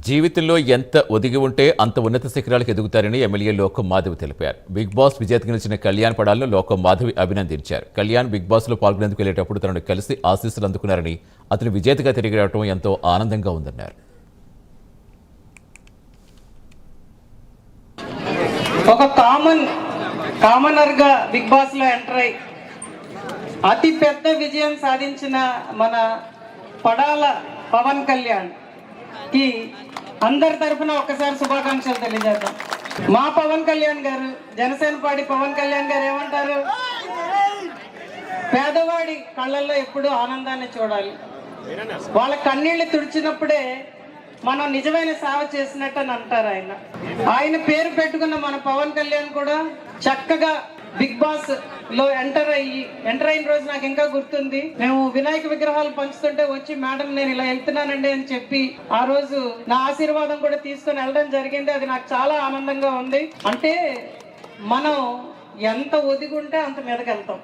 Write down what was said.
జీవితంలో ఎంత ఒదిగి ఉంటే అంత ఉన్నత శిఖరాలకు ఎదుగుతారని ఎమ్మెల్యే లోకం మాధవి తెలిపారు. బిగ్ బాస్ విజేతగా నిలిచిన కళ్యాణ్ పడాలను లోకం మాధవి అభినందించారు. కళ్యాణ్ బిగ్ బాస్ లో పాల్గొనేందుకు వెళ్లేటప్పుడు తనను కలిసి ఆశీస్సులు అందుకున్నారని, అతను విజేతగా తిరిగి రావడం ఎంతో ఆనందంగా ఉందన్నారు. ఒక కామనర్ గా బిగ్ బాస్ లో ఎంటర్ అయి అతి పెద్ద విజయం సాధించిన మన పడాల పవన్ కళ్యాణ్ కి అందరి తరఫున ఒక్కసారి శుభాకాంక్షలు తెలియజేద్దాం. మా పవన్ కళ్యాణ్ గారు, జనసేన పార్టీ పవన్ కళ్యాణ్ గారు ఏమంటారు? పేదవాడి కళ్ళల్లో ఎప్పుడూ ఆనందాన్ని చూడాలి. వాళ్ళ కన్నీళ్లు తుడిచినప్పుడే మనం నిజమైన సేవ చేసినట్టు అని అంటారు. ఆయన పేరు పెట్టుకున్న మన పవన్ కళ్యాణ్ కూడా చక్కగా బిగ్ బాస్ లో ఎంటర్ అయిన రోజు నాకు ఇంకా గుర్తుంది. మేము వినాయక విగ్రహాలు పంచుతుంటే వచ్చి, మేడం నేను ఇలా వెళ్తున్నానండి అని చెప్పి ఆ రోజు నా ఆశీర్వాదం కూడా తీసుకొని వెళ్ళడం జరిగింది. అది నాకు చాలా ఆనందంగా ఉంది. అంటే మనం ఎంత ఒదిగుంటే అంత మీదకి వెళ్తాం.